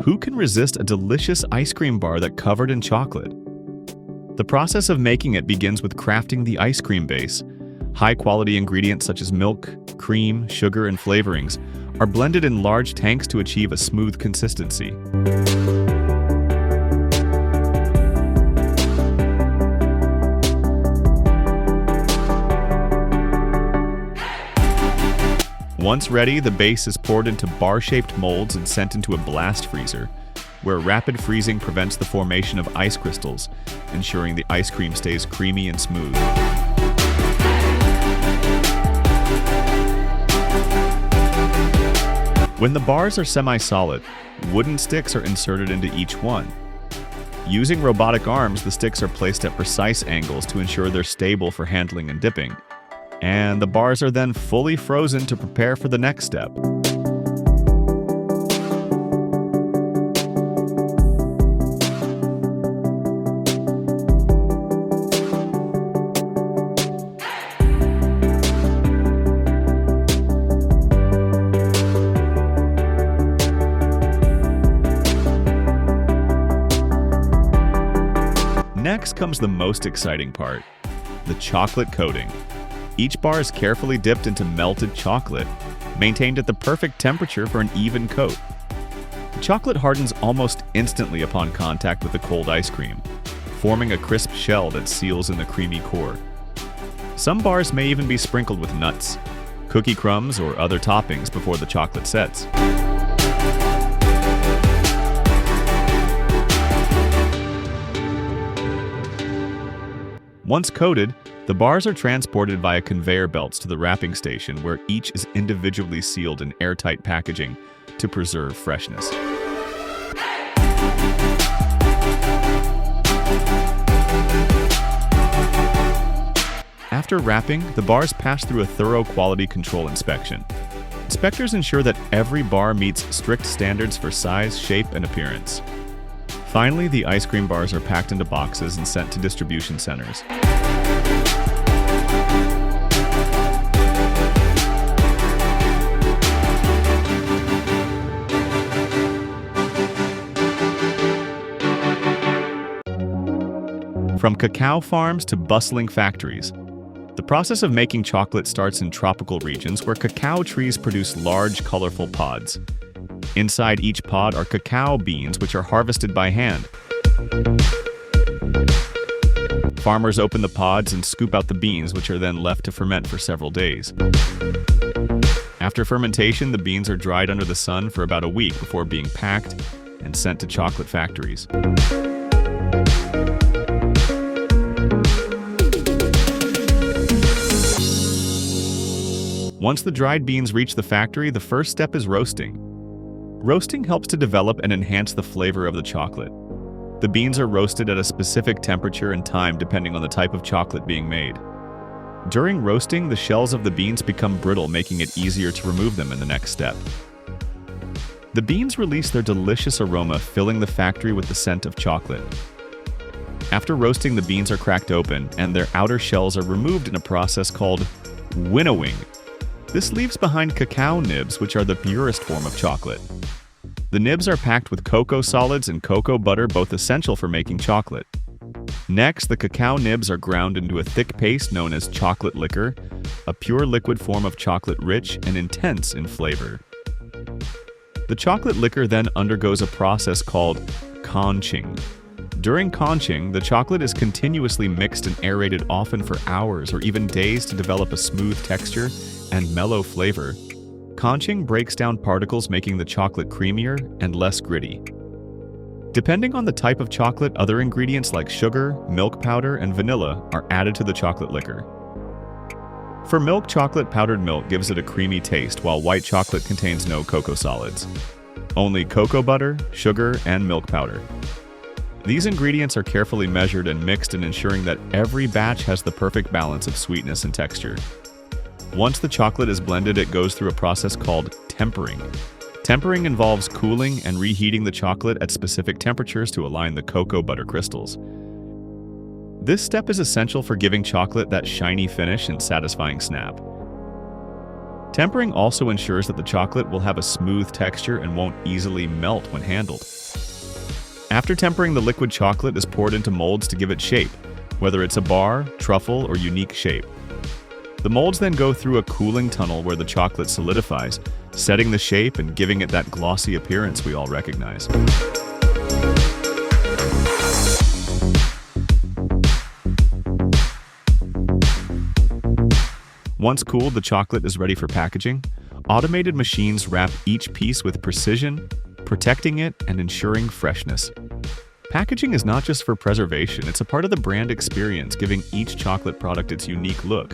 who can resist a delicious ice cream bar that covered in chocolate? The process of making it begins with crafting the ice cream base. High-quality ingredients such as milk, cream, sugar, and flavorings are blended in large tanks to achieve a smooth consistency. Once ready, the base is poured into bar-shaped molds and sent into a blast freezer, where rapid freezing prevents the formation of ice crystals, ensuring the ice cream stays creamy and smooth. When the bars are semi-solid, wooden sticks are inserted into each one. Using robotic arms, the sticks are placed at precise angles to ensure they're stable for handling and dipping. And the bars are then fully frozen to prepare for the next step. Next comes the most exciting part, the chocolate coating. Each bar is carefully dipped into melted chocolate, maintained at the perfect temperature for an even coat. The chocolate hardens almost instantly upon contact with the cold ice cream, forming a crisp shell that seals in the creamy core. Some bars may even be sprinkled with nuts, cookie crumbs, or other toppings before the chocolate sets. Once coated, the bars are transported via conveyor belts to the wrapping station, where each is individually sealed in airtight packaging to preserve freshness. After wrapping, the bars pass through a thorough quality control inspection. Inspectors ensure that every bar meets strict standards for size, shape, and appearance. Finally, the ice cream bars are packed into boxes and sent to distribution centers. From cacao farms to bustling factories, the process of making chocolate starts in tropical regions where cacao trees produce large, colorful pods. Inside each pod are cacao beans, which are harvested by hand. Farmers open the pods and scoop out the beans, which are then left to ferment for several days. After fermentation, the beans are dried under the sun for about a week before being packed and sent to chocolate factories. Once the dried beans reach the factory, the first step is roasting. Roasting helps to develop and enhance the flavor of the chocolate. The beans are roasted at a specific temperature and time depending on the type of chocolate being made. During roasting, the shells of the beans become brittle, making it easier to remove them in the next step. The beans release their delicious aroma, filling the factory with the scent of chocolate. After roasting, the beans are cracked open, and their outer shells are removed in a process called winnowing. This leaves behind cacao nibs, which are the purest form of chocolate. The nibs are packed with cocoa solids and cocoa butter, both essential for making chocolate. Next, the cacao nibs are ground into a thick paste known as chocolate liquor, a pure liquid form of chocolate rich and intense in flavor. The chocolate liquor then undergoes a process called conching. During conching, the chocolate is continuously mixed and aerated, often for hours or even days, to develop a smooth texture and mellow flavor. Conching breaks down particles, making the chocolate creamier and less gritty. Depending on the type of chocolate, other ingredients like sugar, milk powder, and vanilla are added to the chocolate liquor. For milk chocolate, powdered milk gives it a creamy taste, while white chocolate contains no cocoa solids. Only cocoa butter, sugar, and milk powder. These ingredients are carefully measured and mixed in ensuring that every batch has the perfect balance of sweetness and texture. Once the chocolate is blended, it goes through a process called tempering. Tempering involves cooling and reheating the chocolate at specific temperatures to align the cocoa butter crystals. This step is essential for giving chocolate that shiny finish and satisfying snap. Tempering also ensures that the chocolate will have a smooth texture and won't easily melt when handled. After tempering, the liquid chocolate is poured into molds to give it shape, whether it's a bar, truffle, or unique shape. The molds then go through a cooling tunnel where the chocolate solidifies, setting the shape and giving it that glossy appearance we all recognize. Once cooled, the chocolate is ready for packaging. Automated machines wrap each piece with precision, protecting it and ensuring freshness. Packaging is not just for preservation, it's a part of the brand experience, giving each chocolate product its unique look.